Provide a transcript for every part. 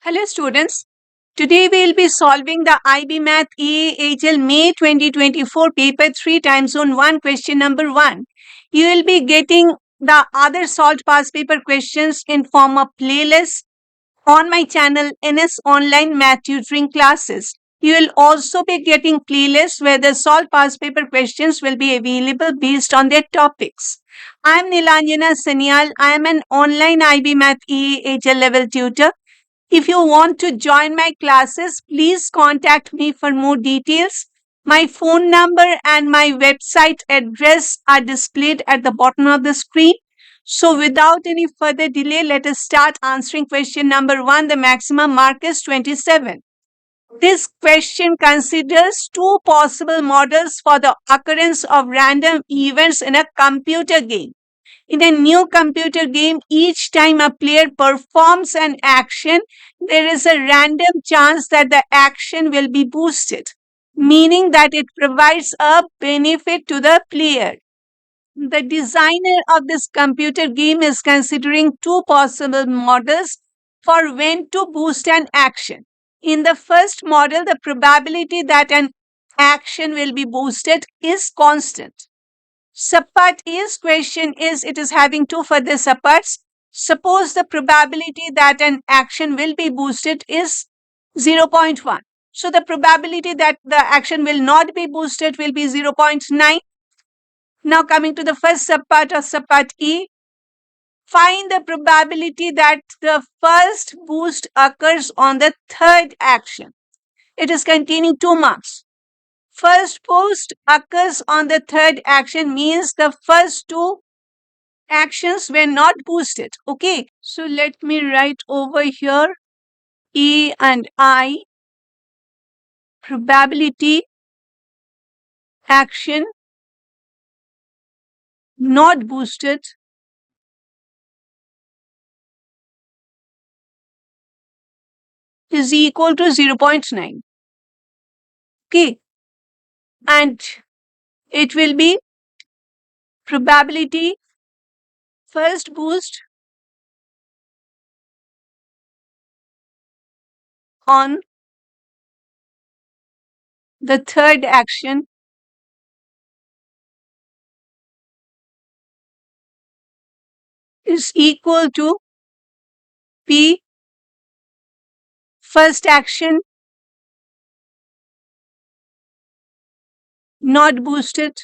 Hello students, today we will be solving the IB Math EAHL May 2024 paper 3 time zone 1 question number 1. You will be getting the other solved past paper questions in form of playlist on my channel NS Online Math Tutoring Classes. You will also be getting playlists where the solved past paper questions will be available based on their topics. I am Nilanjana Sanyal. I am an online IB Math EAHL level tutor. If you want to join my classes, please contact me for more details. My phone number and my website address are displayed at the bottom of the screen. So without any further delay, let us start answering question number 1. The maximum mark is 27. This question considers two possible models for the occurrence of random events in a computer game. In a new computer game, each time a player performs an action, there is a random chance that the action will be boosted, meaning that it provides a benefit to the player. The designer of this computer game is considering two possible models for when to boost an action. In the first model, the probability that an action will be boosted is constant. Subpart A's question is it is having two further subparts. Suppose the probability that an action will be boosted is 0.1. So the probability that the action will not be boosted will be 0.9. Now coming to the first subpart of subpart E, find the probability that the first boost occurs on the third action. It is containing 2 marks. First boost occurs on the third action means the first two actions were not boosted. Okay, so let me write over here E and I, probability action not boosted is equal to 0.9. Okay, and it will be probability first boost on the third action is equal to P first action not boosted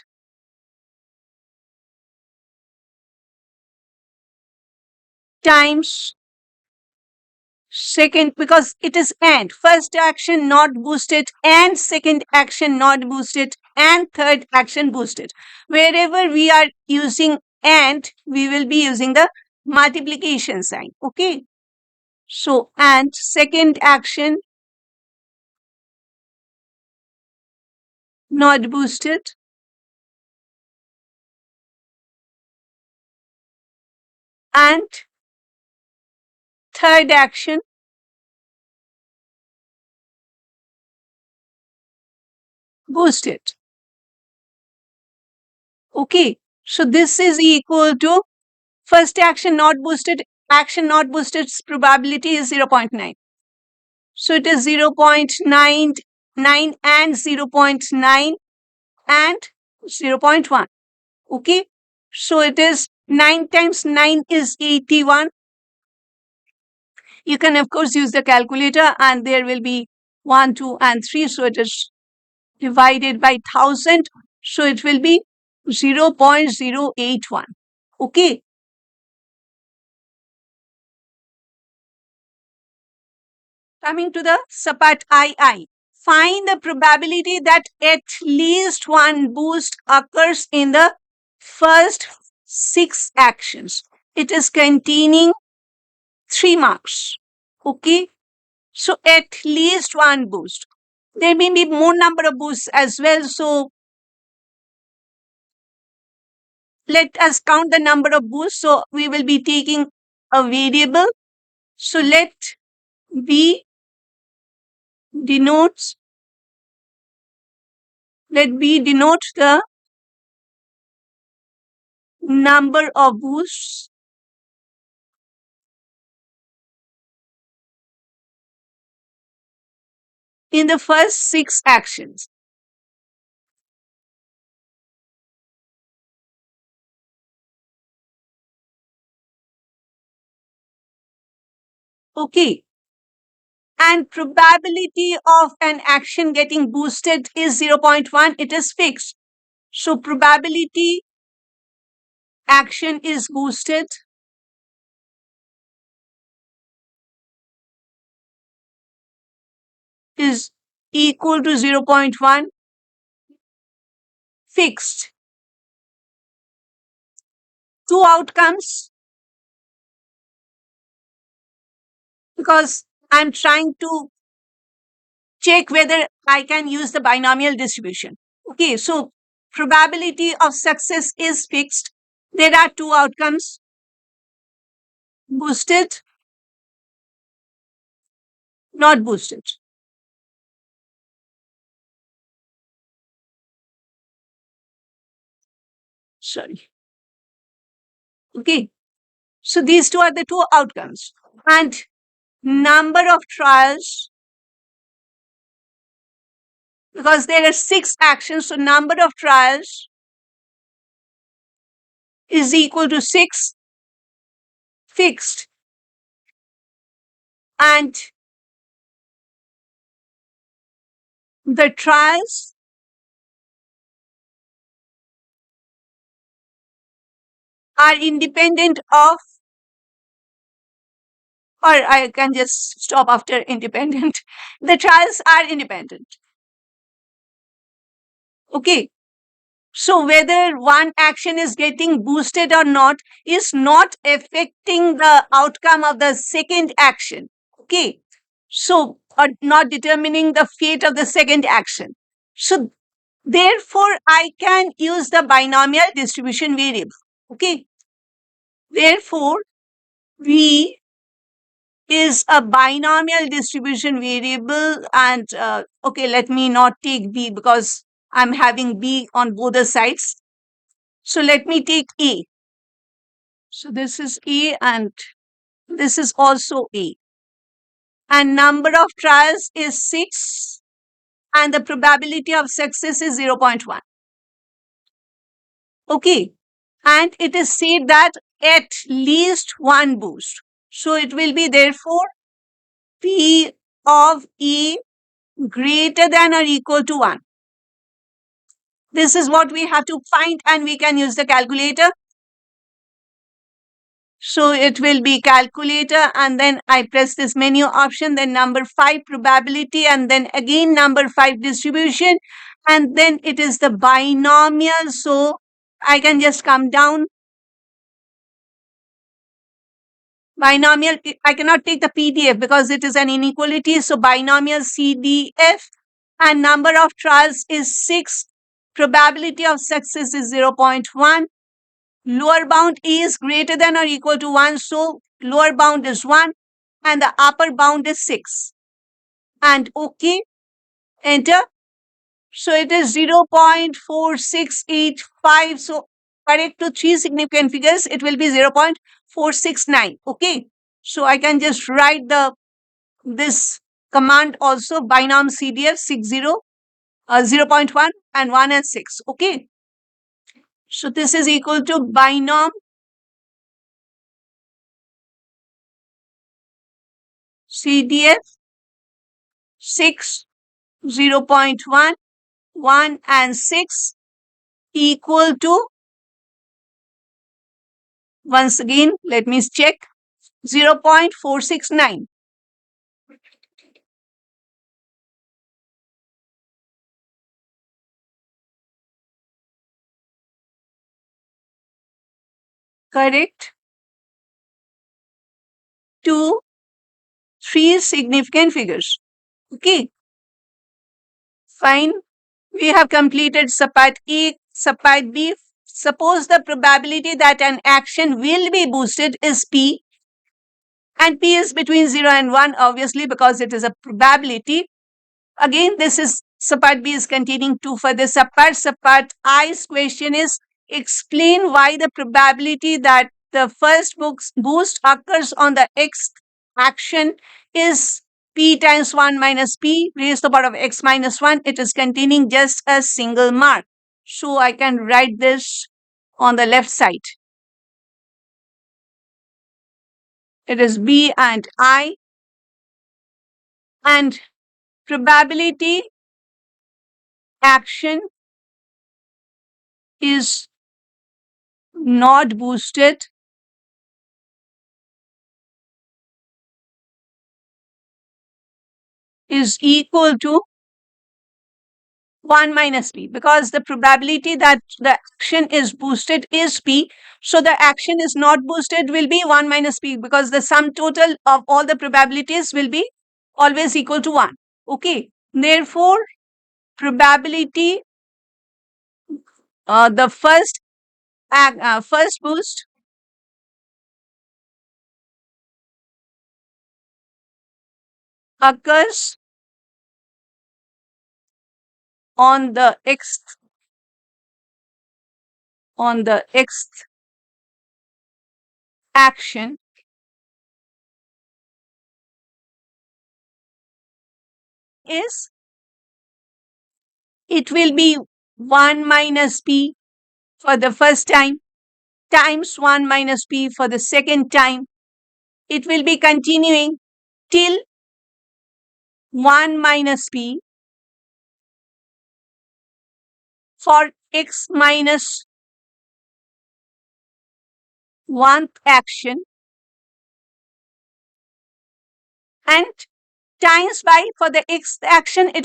times second, because it is and first action not boosted and second action not boosted and third action boosted. Wherever we are using and, we will be using the multiplication sign. Okay, so and second action not boosted and third action boosted. Okay, so this is equal to first action not boosted probability is 0.9. So it is 0.99 and 0.9 and 0.1. Okay, so it is 9 times 9 is 81. You can of course use the calculator and there will be 1, 2 and 3. So it is divided by 1000. So it will be 0.081. Okay. Coming to the subpart II. Find the probability that at least one boost occurs in the first 6 actions. It is containing 3 marks. Okay. So at least one boost. There may be more number of boosts as well. So let us count the number of boosts. So we will be taking a variable. So let B denote the number of boosts in the first 6 actions. Okay. And probability of an action getting boosted is 0.1. It is fixed. So probability action is boosted is equal to 0.1 fixed. Two outcomes, because I'm trying to check whether I can use the binomial distribution. Okay, so probability of success is fixed. There are two outcomes, boosted, not boosted. Sorry. Okay, so these two are the two outcomes. And number of trials, because there are 6 actions, so number of trials is equal to 6 fixed. And the trials are independent of, or I can just stop after independent. The trials are independent. Okay. So whether one action is getting boosted or not is not affecting the outcome of the second action. Okay. So, or not determining the fate of the second action. So therefore, I can use the binomial distribution variable. Okay. Therefore, V is a binomial distribution variable, and okay, let me not take B because I'm having B on both the sides. So let me take A. So this is A and this is also A. And number of trials is 6 and the probability of success is 0.1. Okay. And it is said that at least one boost. So it will be therefore P of E greater than or equal to 1. This is what we have to find, and we can use the calculator. So it will be calculator, and then I press this menu option, then number 5 probability, and then again number 5 distribution, and then it is the binomial. So I can just come down. Binomial, I cannot take the PDF because it is an inequality. So binomial CDF, and number of trials is 6. Probability of success is 0.1. Lower bound is greater than or equal to 1. So lower bound is 1 and the upper bound is 6. And okay, enter. So it is 0.4685. So correct to 3 significant figures, it will be 0.469. Okay. So I can just write this command also, binom CDF 0.1 and 1 and 6. Okay. So this is equal to binom CDF 6, 0.1, 1 and 6 equal to, once again, let me check, 0.469. Correct. 2, 3 significant figures. Okay. Fine. We have completed subpart A, subpart B. Suppose the probability that an action will be boosted is P, and P is between 0 and 1, obviously, because it is a probability. Again, this is subpart B is containing 2 for the subpart. Subpart I's question is, explain why the probability that the first boost occurs on the X action is p times 1 minus p raised to the power of x minus 1. It is containing just a single mark. So I can write this on the left side. It is b and I, and probability action is not boosted is equal to 1 minus p, because the probability that the action is boosted is p. So the action is not boosted will be 1 minus p, because the sum total of all the probabilities will be always equal to 1. Okay. Therefore, probability, the first boost occurs on the xth action is, it will be 1 minus p for the first time times 1 minus p for the second time. It will be continuing till 1 minus p for x minus 1th action, and times by for the xth action it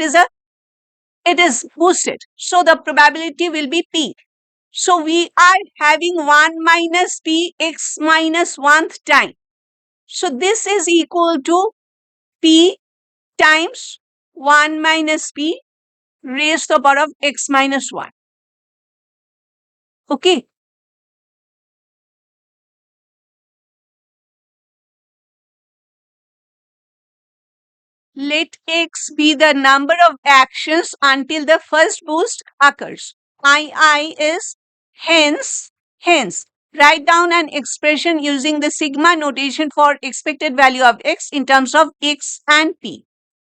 is boosted. So the probability will be p. So we are having 1 minus p x minus 1th time. So this is equal to p times 1 minus p raised to the power of x minus 1. Okay. Let x be the number of actions until the first boost occurs. I is hence. Write down an expression using the sigma notation for expected value of x in terms of x and p.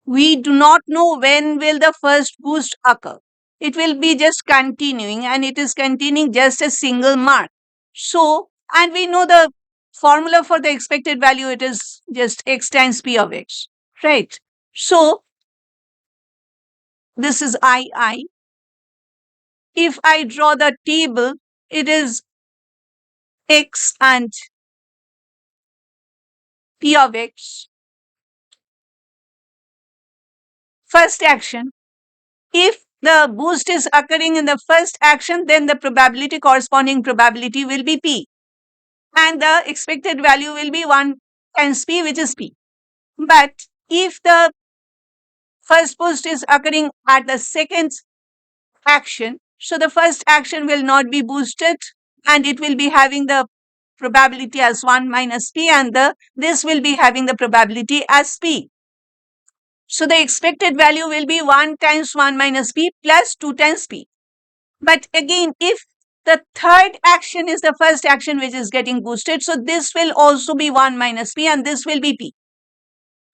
We do not know when will the first boost occur. It will be just continuing, and it is containing just a single mark. So, and we know the formula for the expected value, it is just x times p of x, right? So, this is I. If I draw the table, it is x and p of x. First action. If the boost is occurring in the first action, then the corresponding probability will be p. And the expected value will be 1 times p, which is p. But if the first boost is occurring at the second action, so the first action will not be boosted, and it will be having the probability as 1 minus p, and this will be having the probability as p. So the expected value will be 1 times 1 minus p plus 2 times p. But again, if the third action is the first action which is getting boosted, so this will also be 1 minus p, and this will be p.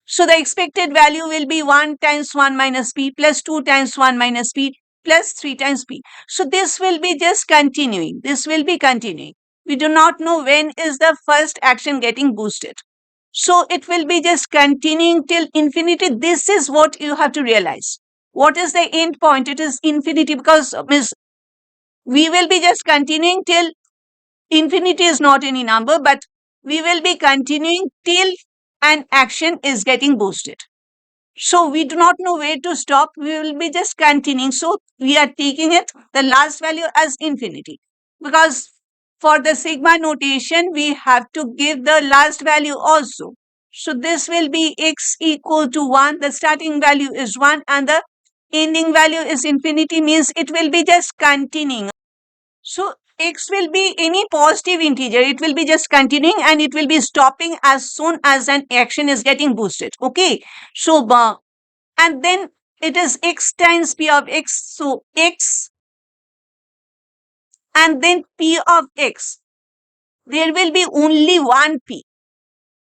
So the expected value will be 1 times 1 minus p plus 2 times 1 minus p plus 3 times p. So this will be just continuing. This will be continuing. We do not know when is the first action getting boosted. So it will be just continuing till infinity. This is what you have to realize. What is the end point? It is infinity, because we will be just continuing till infinity is not any number, but we will be continuing till an action is getting boosted. So we do not know where to stop. We will be just continuing. So we are taking it, the last value, as infinity, because for the sigma notation, we have to give the last value also. So this will be x equal to 1. The starting value is 1 and the ending value is infinity, means it will be just continuing. So x will be any positive integer. It will be just continuing, and it will be stopping as soon as an action is getting boosted. Okay. So, and then it is x times p of x. So x and then p of x. There will be only one p.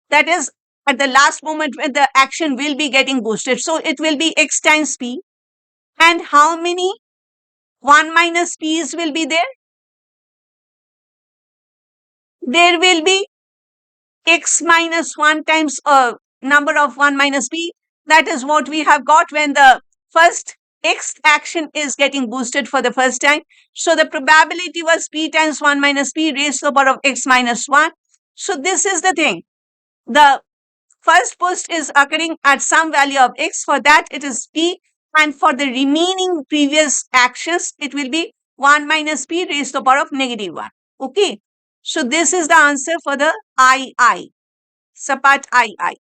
That is, at the last moment when the action will be getting boosted. So it will be x times p. And how many 1 minus p's will be there? There will be x minus 1 times a number of 1 minus p. That is what we have got when the first x action is getting boosted for the first time. So the probability was p times 1 minus p raised to the power of x minus 1. So this is the thing. The first boost is occurring at some value of x. For that, it is p. And for the remaining previous actions, it will be 1 minus p raised to the power of negative 1. Okay. So this is the answer for the II. Sapat II.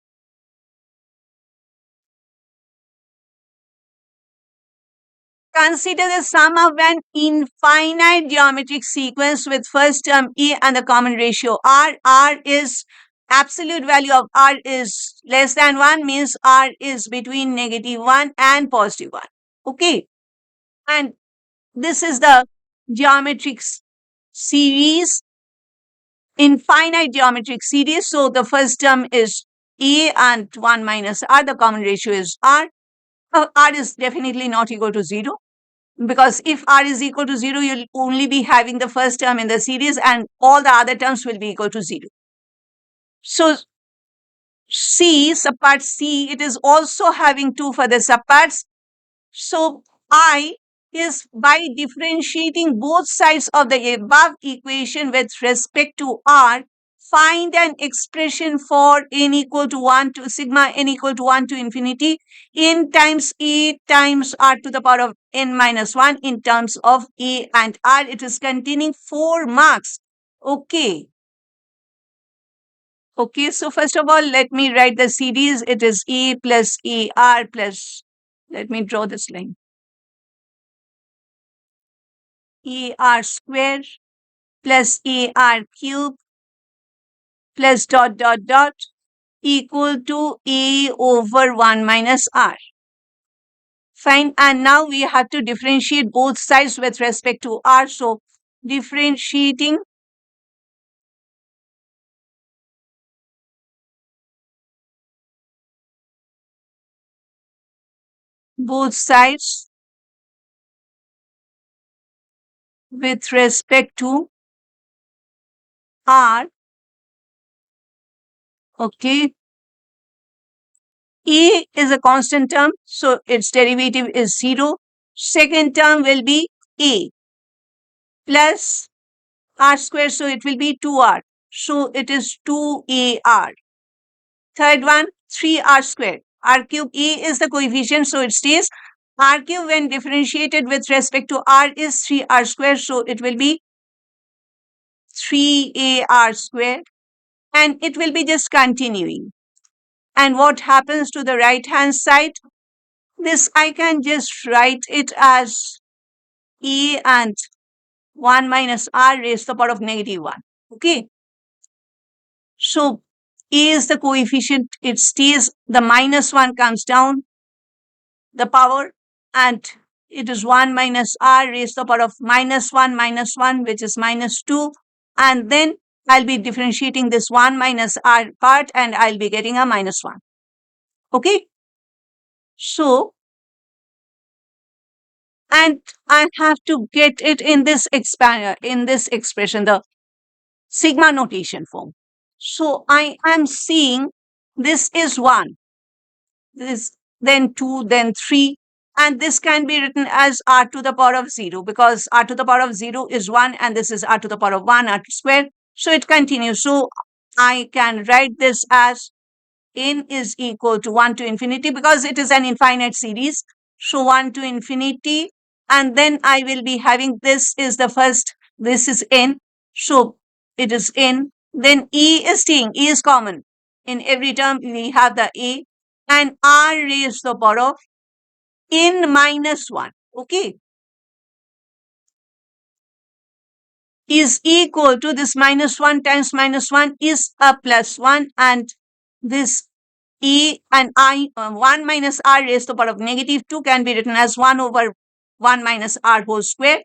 Consider the sum of an infinite geometric sequence with first term E and the common ratio R. R is absolute value of R is less than 1, means R is between negative 1 and positive 1. Okay. And this is the geometric series, infinite geometric series. So the first term is E and 1 minus R. The common ratio is R. R is definitely not equal to 0. Because if R is equal to 0, you'll only be having the first term in the series and all the other terms will be equal to 0. So C, subpart C, it is also having two further subparts. So I is by differentiating both sides of the above equation with respect to R, find an expression for n equal to 1 to sigma n equal to 1 to infinity n times A times R to the power of n minus 1 in terms of A and R. It is containing 4 marks. Okay. Okay, so first of all, let me write the series. It is A plus AR plus, let me draw this line. AR square plus AR cube plus dot dot dot equal to A over 1 minus R. Fine. And now we have to differentiate both sides with respect to R. So differentiating both sides with respect to R. Okay. A is a constant term, so its derivative is 0. Second term will be A plus R square, so it will be 2R. So it is 2AR. Third one, 3R square. R cube, A is the coefficient, so it stays. R cube when differentiated with respect to R is 3R square, so it will be 3AR square. And it will be just continuing. And what happens to the right hand side? This I can just write it as A and 1 minus R raised to the power of negative 1. Okay. So A is the coefficient, it stays, the minus 1 comes down, the power, and it is 1 minus R raised to the power of minus 1, which is minus 2. And then I'll be differentiating this 1 minus R part and I'll be getting a minus 1. Okay. So, and I have to get it in this expression, the sigma notation form. So I am seeing this is 1, this then 2, then 3, and this can be written as R to the power of 0 because R to the power of 0 is 1 and this is R to the power of 1, R square. So it continues. So I can write this as n is equal to 1 to infinity because it is an infinite series. So 1 to infinity, and then I will be having this is the first, this is n. So it is n. Then E is staying, E is common. In every term, we have the A and R raised to the power of n minus 1. Okay. Is equal to this minus 1 times minus 1 is a plus 1 and this E and I 1 minus R raised to the power of negative 2 can be written as 1 over 1 minus R whole square.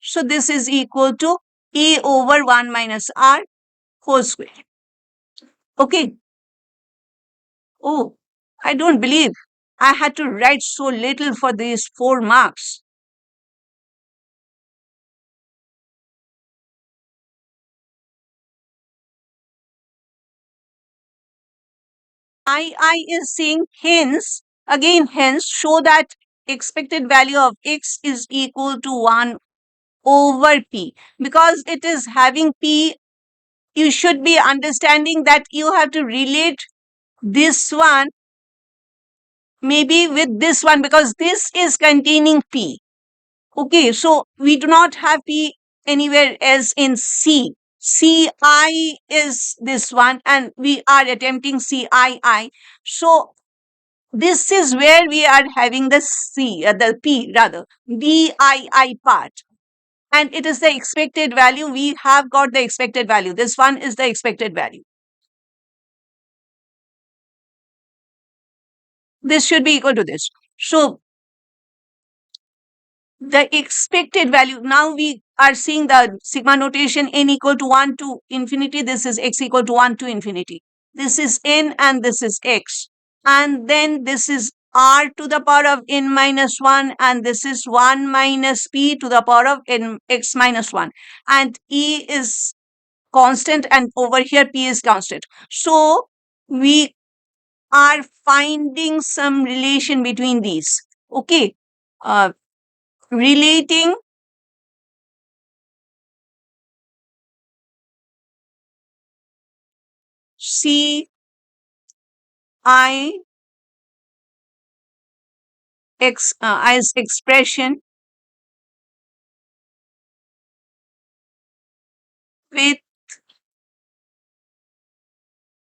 So this is equal to A over 1 minus R whole square. Okay. Oh, I don't believe I had to write so little for these 4 marks. I is saying hence, again, hence show that expected value of x is equal to 1 over p. Because it is having p, you should be understanding that you have to relate this one maybe with this one because this is containing p. Okay, so we do not have p anywhere else in C. CI is this one, and we are attempting CII. So this is where we are having the the P rather, DII part. And it is the expected value. We have got the expected value. This one is the expected value. This should be equal to this. So the expected value, now we are seeing the sigma notation n equal to 1 to infinity. This is x equal to 1 to infinity. This is n and this is x. And then this is r to the power of n minus 1 and this is 1 minus p to the power of n x minus 1. And e is constant and over here p is constant. So we are finding some relation between these. Okay. Relating C I x as expression with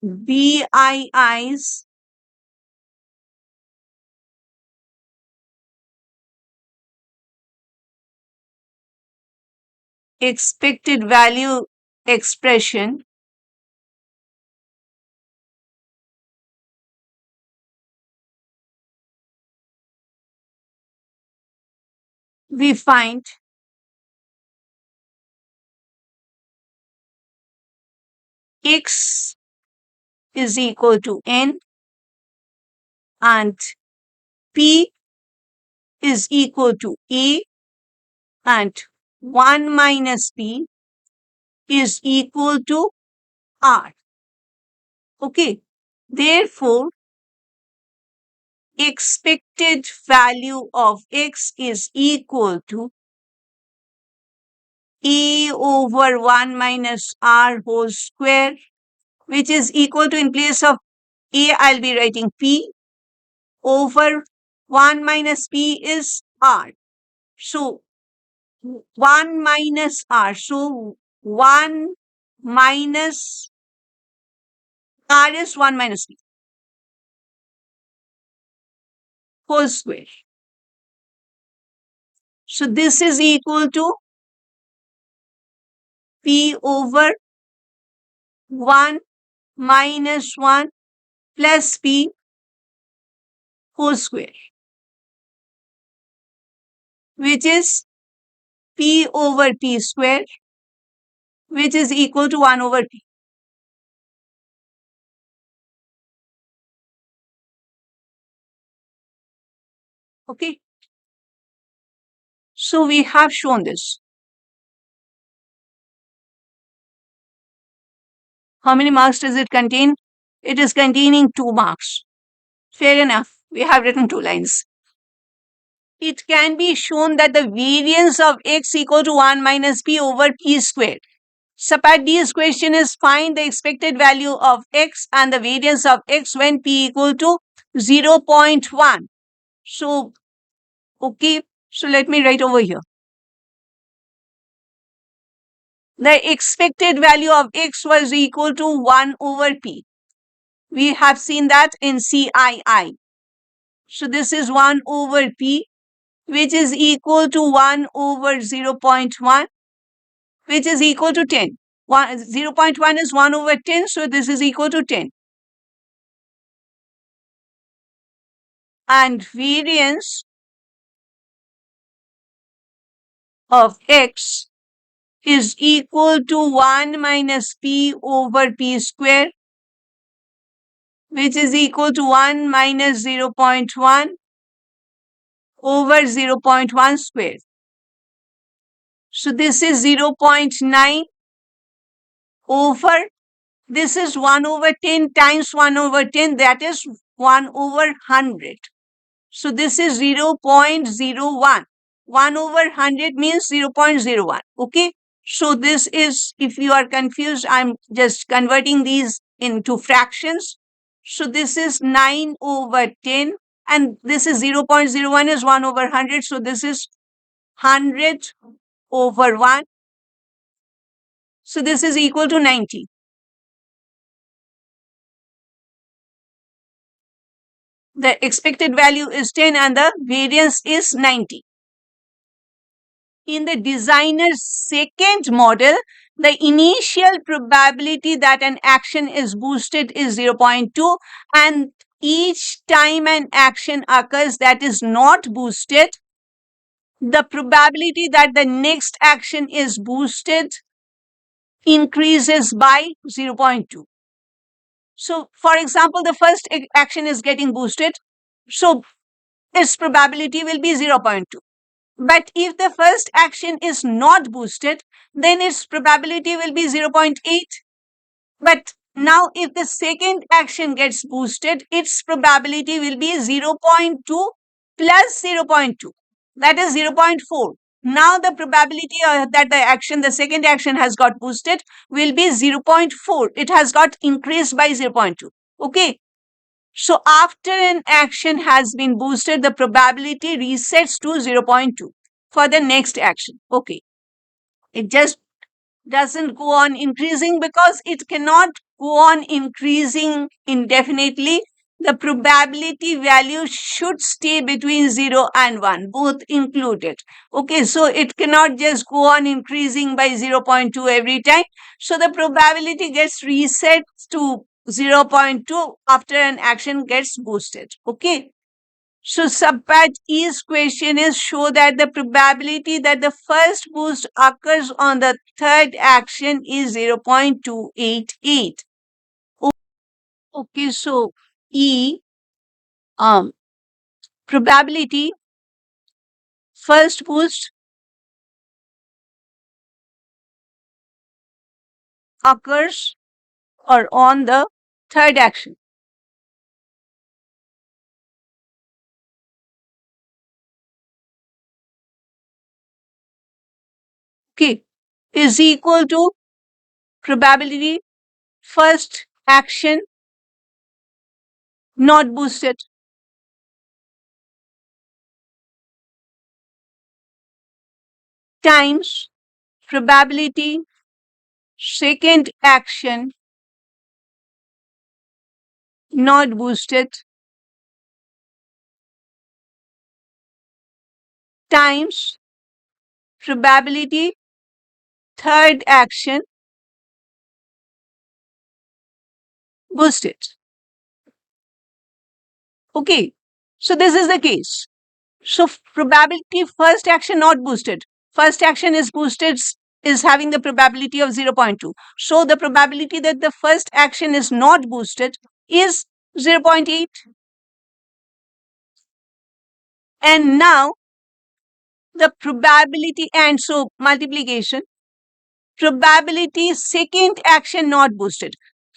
BII's expected value expression we find x is equal to n and p is equal to a and 1 minus p is equal to r. Okay. Therefore, expected value of x is equal to a over 1 minus r whole square, which is equal to, in place of a, I'll be writing p over 1 minus p is r. So 1 minus r. So 1 minus r is 1 minus p whole square. So this is equal to p over 1 minus 1 plus p whole square, which is p over p square, which is equal to 1 over p. Okay. So we have shown this. How many marks does it contain? It is containing 2 marks. Fair enough. We have written 2 lines. It can be shown that the variance of x equal to 1 minus p over p squared. Suppose this question is find the expected value of x and the variance of x when p equal to 0.1. So, okay. So let me write over here. The expected value of x was equal to 1 over p. We have seen that in CII. So this is 1 over p, which is equal to 1 over 0.1, which is equal to 10. 0.1 is 1 over 10, so this is equal to 10. And variance of x is equal to 1 minus p over p square, which is equal to 1 minus 0.1 over 0.1 square. So this is 0.9 over, this is 1 over 10 times 1 over 10, that is 1 over 100. So this is 0.01. 1 over 100 means 0.01. Okay. So this is, if you are confused, I'm just converting these into fractions. So this is 9 over 10 and this is 0.01 is 1 over 100. So this is 100 over 1. So this is equal to 90. The expected value is 10 and the variance is 90. In the designer's second model, the initial probability that an action is boosted is 0.2, and each time an action occurs that is not boosted, the probability that the next action is boosted increases by 0.2. So, for example, the first action is getting boosted, so its probability will be 0.2. But if the first action is not boosted, then its probability will be 0.8. But now if the second action gets boosted, its probability will be 0.2 plus 0.2. That is 0.4. Now the probability that the second action has got boosted will be 0.4. It has got increased by 0.2. Okay. So after an action has been boosted, the probability resets to 0.2 for the next action. Okay. It just doesn't go on increasing because it cannot go on increasing indefinitely. The probability value should stay between 0 and 1, both included. Okay, so it cannot just go on increasing by 0.2 every time. So the probability gets reset to 0.2 after an action gets boosted. Okay. So subpart E's question is show that the probability that the first boost occurs on the third action is 0.288. Okay, so E probability first boost occurs or on the third action. Okay, is equal to probability first action not boosted times probability second action not boosted times probability third action boosted. Okay, so this is the case. So probability first action not boosted. First action is boosted, is having the probability of 0.2. So the probability that the first action is not boosted is 0.8. And now the probability, and so multiplication, probability second action not boosted.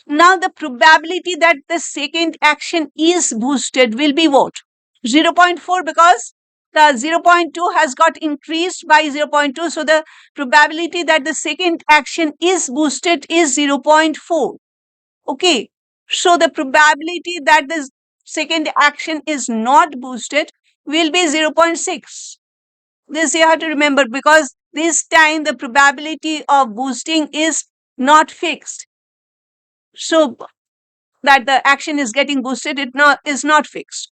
Now the probability that the second action is boosted will be what? 0.4, because the 0.2 has got increased by 0.2. So the probability that the second action is boosted is 0.4. Okay. So the probability that the second action is not boosted will be 0.6. This you have to remember, because this time the probability of boosting is not fixed. So that the action is getting boosted, it is not fixed.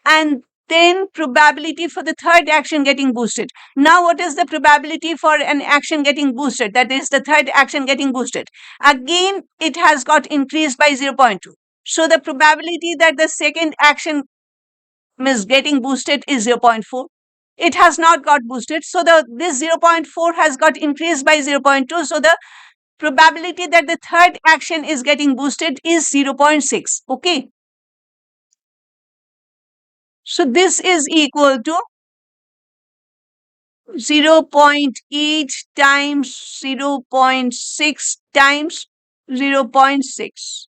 And then probability for the third action getting boosted. Now what is the probability for an action getting boosted? That is the third action getting boosted. Again, it has got increased by 0.2. So the probability that the second action is getting boosted is 0.4. It has not got boosted. So this 0.4 has got increased by 0.2. So the probability that the third action is getting boosted is 0.6. Okay. So this is equal to 0.8 times 0.6 times 0.6.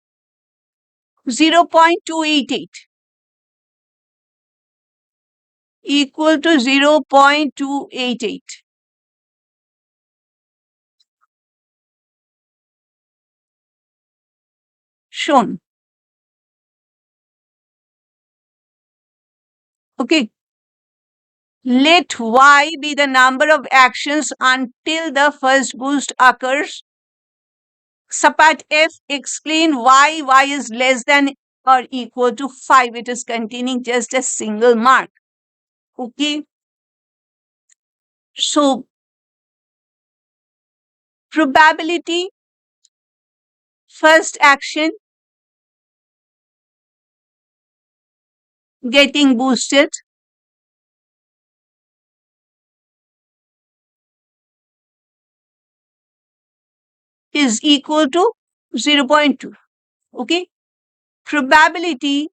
0.288 equal to 0.288. Shown. Okay. Let y be the number of actions until the first boost occurs. Subpart F, explain why y is less than or equal to 5. It is containing just a single mark. Okay. So, probability, first action getting boosted is equal to 0.2. Okay. Probability,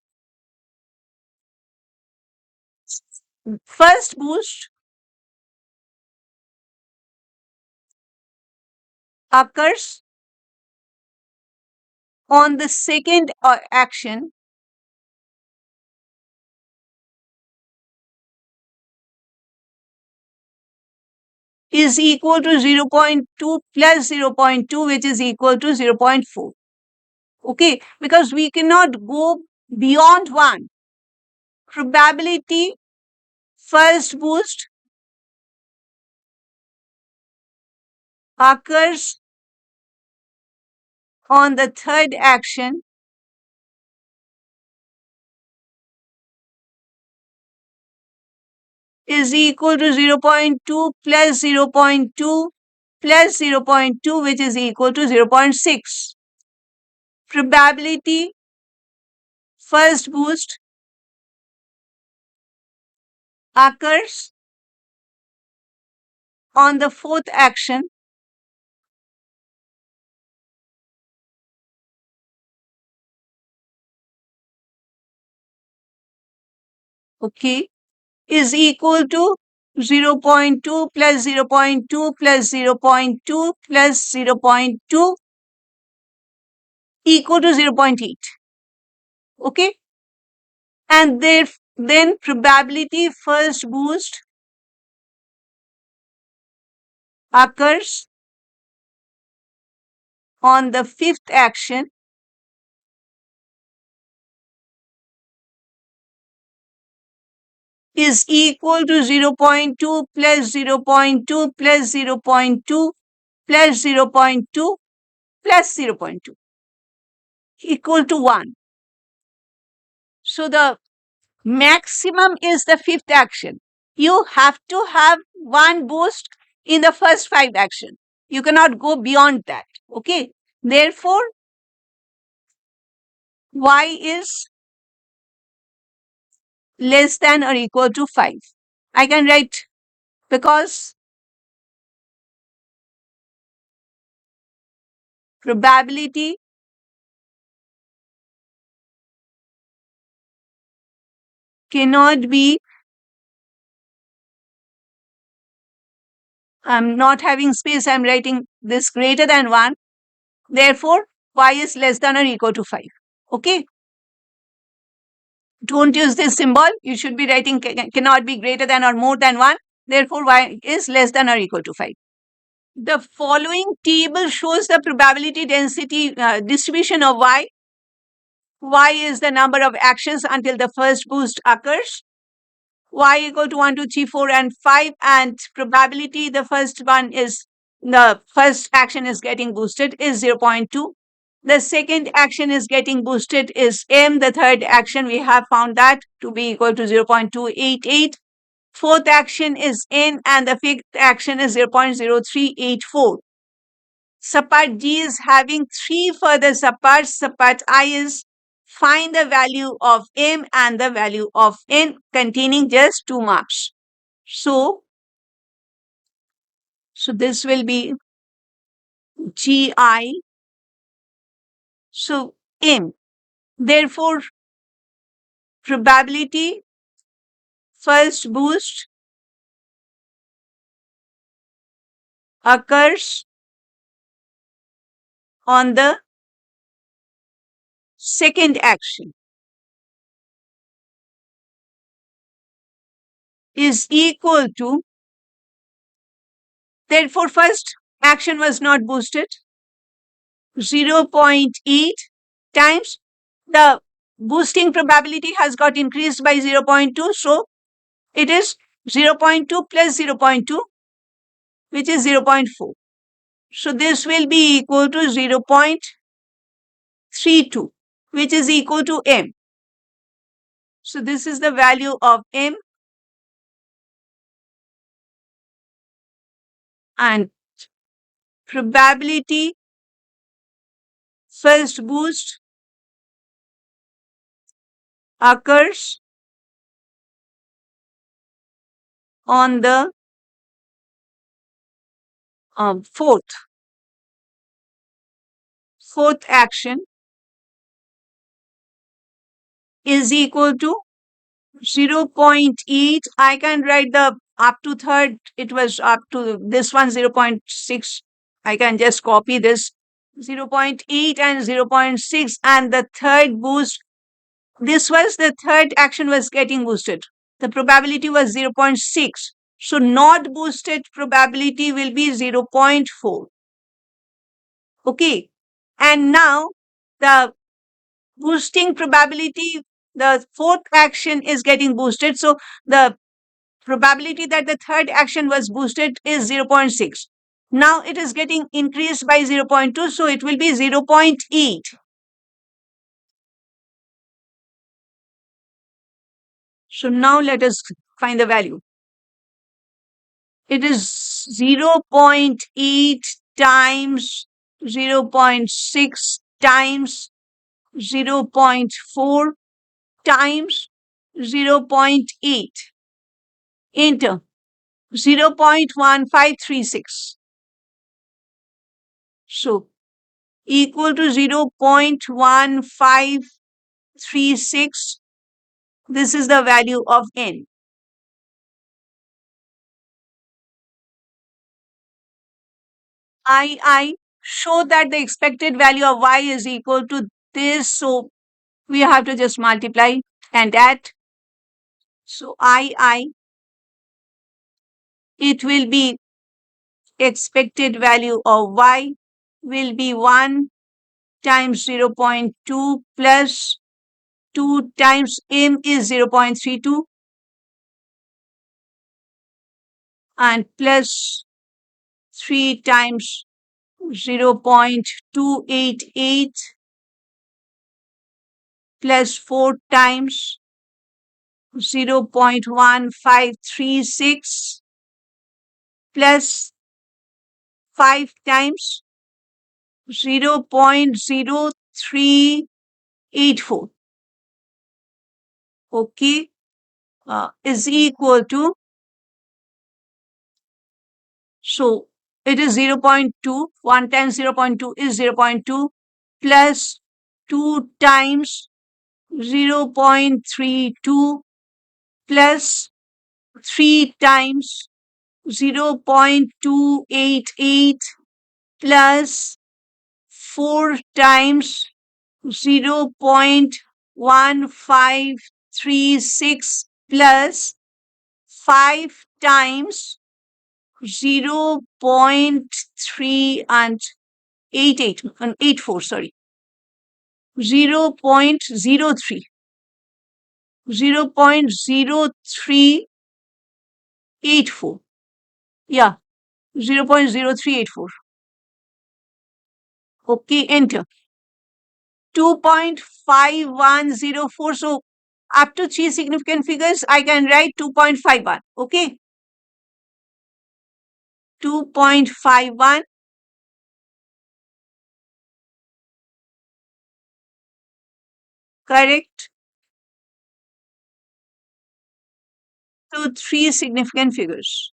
first boost occurs on the second action is equal to 0.2 plus 0.2, which is equal to 0.4. Okay, because we cannot go beyond 1. Probability, first boost occurs on the third action is equal to 0.2 plus 0.2 plus 0.2, which is equal to 0.6. Probability, first boost occurs on the fourth action okay, is equal to 0.2 plus 0.2 plus 0.2 plus 0.2 equal to 0.8. Okay. And then probability, first boost occurs on the fifth action is equal to 0.2 plus 0.2 plus 0.2 plus 0.2 plus 0.2 equal to 1. So the maximum is the fifth action. You have to have one boost in the first 5 action. You cannot go beyond that. Okay. Therefore, y is less than or equal to 5. I can write because probability cannot be, I'm not having space, I'm writing this greater than 1. Therefore, y is less than or equal to 5. Okay. Don't use this symbol. You should be writing cannot be greater than or more than 1. Therefore, y is less than or equal to 5. The following table shows the probability density distribution of y. Y is the number of actions until the first boost occurs. Y equal to 1, 2, 3, 4, and 5. And probability, the first one is, the first action is getting boosted is 0.2. The second action is getting boosted is M. The third action, we have found that to be equal to 0.288. Fourth action is N, and the fifth action is 0.0384. Subpart G is having 3 further subparts. Subpart I is find the value of M and the value of N, containing just 2 marks. So this will be GI, so M. Therefore, probability first boost occurs on the second action is equal to, therefore first action was not boosted, 0.8 times the boosting probability has got increased by 0.2, so it is 0.2 plus 0.2, which is 0.4. So this will be equal to 0.32, which is equal to M. So this is the value of M, and probability first boost occurs on the fourth action is equal to 0.8. I can write the up to third, it was up to this one 0.6. I can just copy this 0.8 and 0.6, and the third boost, this was the third action was getting boosted. The probability was 0.6. So not boosted probability will be 0.4. Okay. And now the boosting probability, the fourth action is getting boosted. So the probability that the third action was boosted is 0.6. Now it is getting increased by 0.2. So it will be 0.8. So now let us find the value. It is 0.8 times 0.6 times 0.4 times 0.8. Enter. 0.1536. So equal to 0.1536. This is the value of N. I show that the expected value of Y is equal to this. So we have to just multiply and add. So it will be expected value of Y will be 1 times 0.2 plus 2 times M is 0.32 and plus 3 times 0.288 plus 4 times 0.1536 plus 5 times 0.0384. Okay, is equal to, so it is 0.2, 1 times 0.2 is 0.2 plus 2 times 0.32 plus 3 times 0.288 plus 4 times 0.1536 plus 5 times 0.3 and 88 and 84, sorry, 0.03 0.0384. Yeah, 0.0384. Okay, enter. 2.5104. So up to 3 significant figures, I can write 2.51. Okay. 2.51. Correct. To 3 significant figures.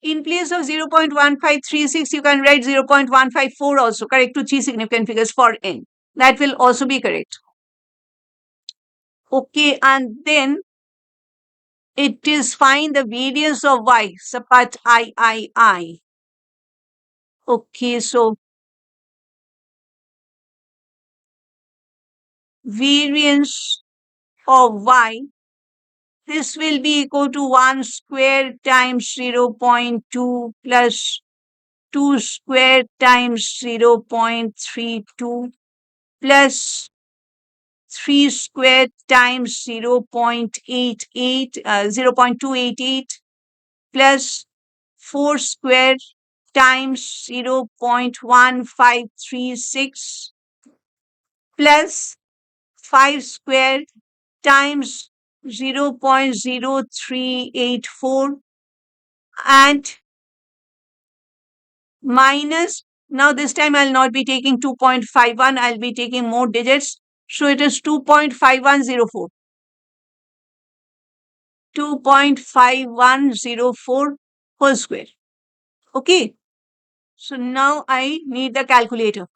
In place of 0.1536, you can write 0.154 also, correct to 3 significant figures for n. That will also be correct. Okay, and then it is find the variance of y, sapat I. Okay, so variance of y, this will be equal to 1 square times 0.2 plus 2 square times 0.32 plus 3 square times 0.288 plus 4 square times 0.1536 plus 5 square times 0.0384 and minus, now this time I'll not be taking 2.51, I'll be taking more digits. So it is 2.5104. 2.5104 whole square. Okay. So now I need the calculator.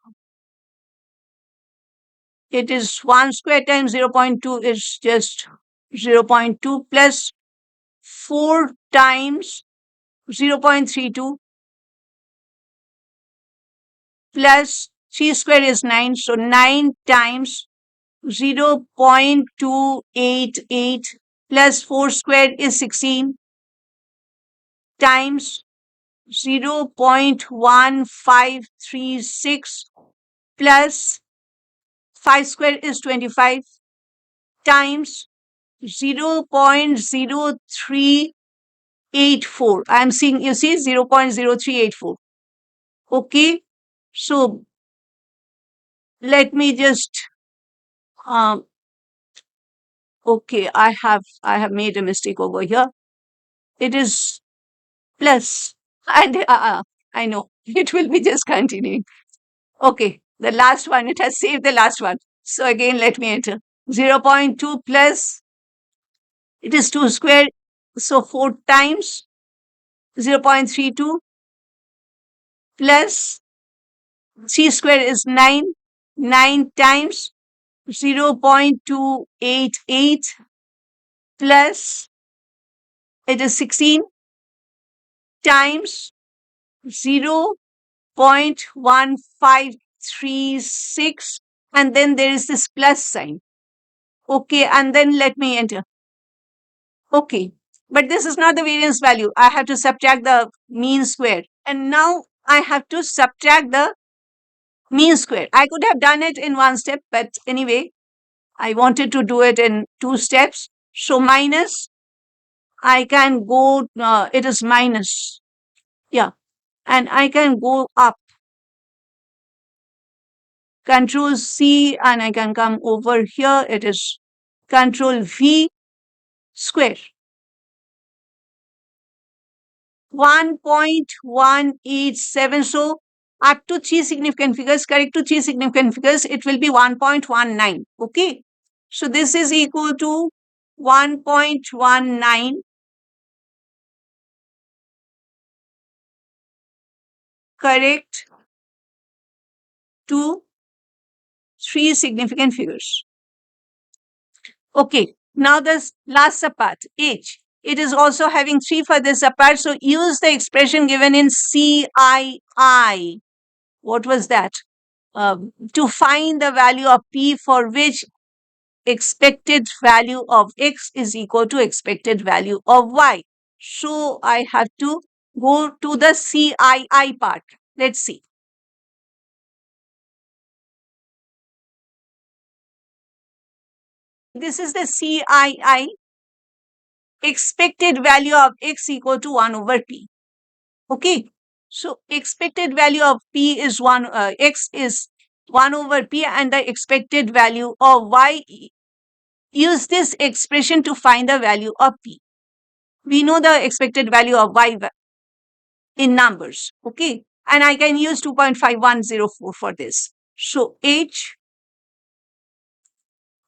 It is 1 square times 0.2 is just 0.2 plus 4 times 0.32 plus 3 square is 9. So 9 times 0.288 plus 4 square is 16 times 0.1536 plus 5 square is 25 times 0.0384. I am seeing, you see, 0.0384. Okay. So let me just, okay, I have made a mistake over here. It is plus, and I know it will be just continuing. Okay, the last one, it has saved the last one. So again, let me enter 0.2 plus, it is 2 square. So 4 times 0.32 plus 3 square is 9. 9 times 0.288 plus it is 16 times 0.1536 and then there is this plus sign. Okay, and then let me enter. Okay, but this is not the variance value. I have to subtract the mean square. And now I have to subtract the mean square. I could have done it in one step, but anyway, I wanted to do it in 2 steps. So minus, I can go, it is minus. Yeah, and I can go up. Control C and I can come over here. It is Control V square. 1.187. So up to 3 significant figures, correct to 3 significant figures, it will be 1.19. Okay. So this is equal to 1.19 correct to 3 significant figures. Okay. Now this last part, H. It is also having 3 further subparts. So use the expression given in CII. What was that? To find the value of P for which expected value of X is equal to expected value of Y. So I have to go to the CII part. Let's see. This is the CII, expected value of X equal to 1 over P. Okay. So expected value of P is X is 1 over P and the expected value of Y. Use this expression to find the value of P. We know the expected value of Y in numbers. Okay. And I can use 2.5104 for this. So H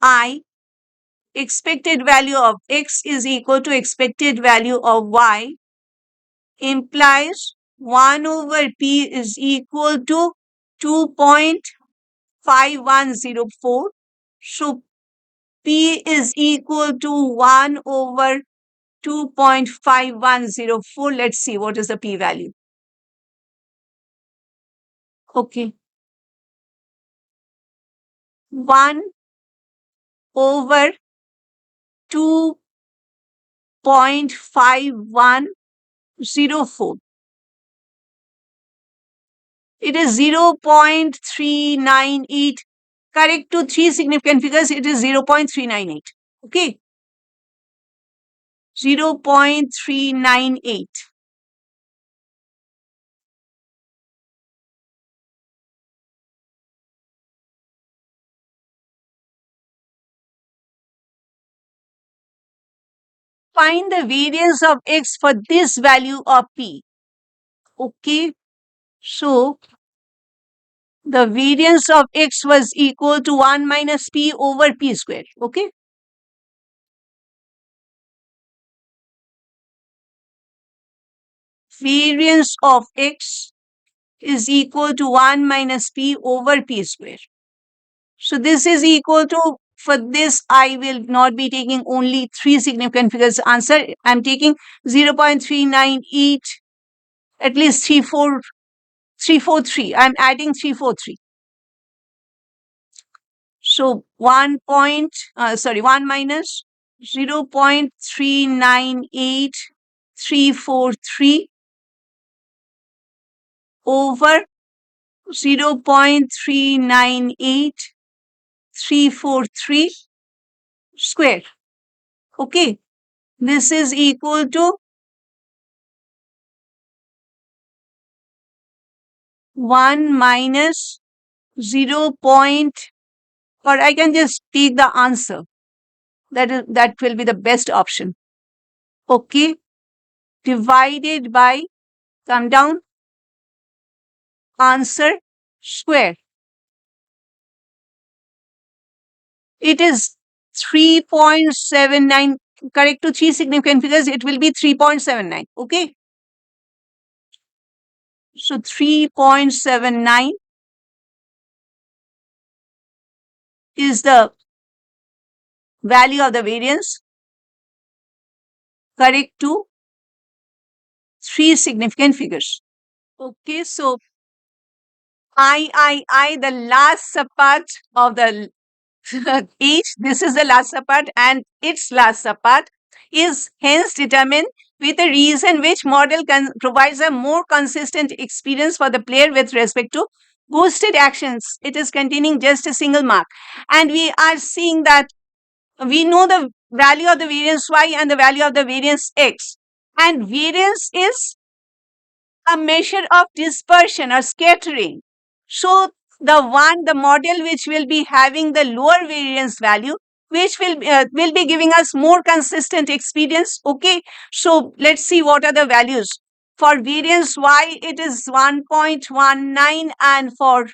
I expected value of X is equal to expected value of Y implies 1 over p is equal to 2.5104. So p is equal to 1 over 2.5104. Let's see what is the p value. Okay. 1 over 2.5104. It is 0.398. Correct to three significant figures, it is 0.398. Okay. 0.398. Find the variance of x for this value of p. Okay. So, the variance of x was equal to 1 minus p over p square. Okay. Variance of x is equal to 1 minus p over p square. So this is equal to, for this I will not be taking only three significant figures answer. I am taking 0.398, at least 343. I am adding 343. So 1 minus 0.398343 over 0.398343 square. Okay. This is equal to 1 minus 0. Or I can just take the answer. That will be the best option. Okay. Divided by, come down, answer square. It is 3.79. Correct to three significant figures, it will be 3.79. Okay. So 3.79 is the value of the variance correct to three significant figures. Okay, so the last subpart of the each, this is the last subpart, and its last subpart is hence determined with a reason which model provides a more consistent experience for the player with respect to boosted actions. It is containing just a single mark, and we are seeing that we know the value of the variance y and the value of the variance x, and variance is a measure of dispersion or scattering. So the model which will be having the lower variance value, which will be giving us more consistent experience. Okay, so let's see what are the values. For variance y, it is 1.19, and for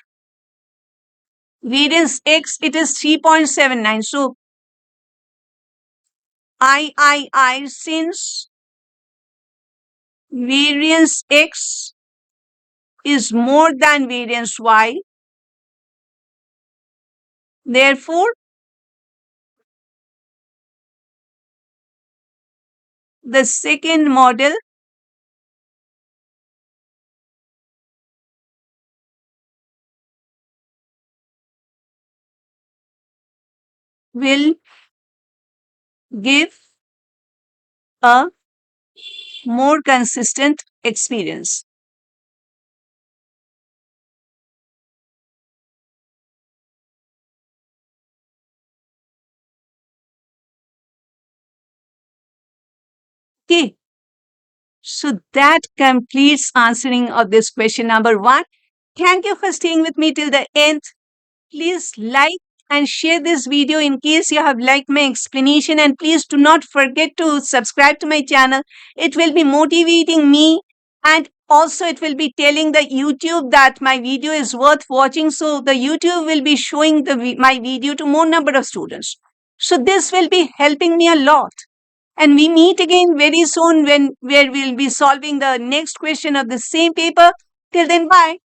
variance x, it is 3.79. So since variance x is more than variance y, therefore the second model will give a more consistent experience. Okay, so that completes answering of this question number 1. Thank you for staying with me till the end. Please like and share this video in case you have liked my explanation, and please do not forget to subscribe to my channel. It will be motivating me, and also it will be telling the YouTube that my video is worth watching, so the YouTube will be showing my video to more number of students. So this will be helping me a lot. And we meet again very soon where we'll be solving the next question of the same paper. Till then, bye.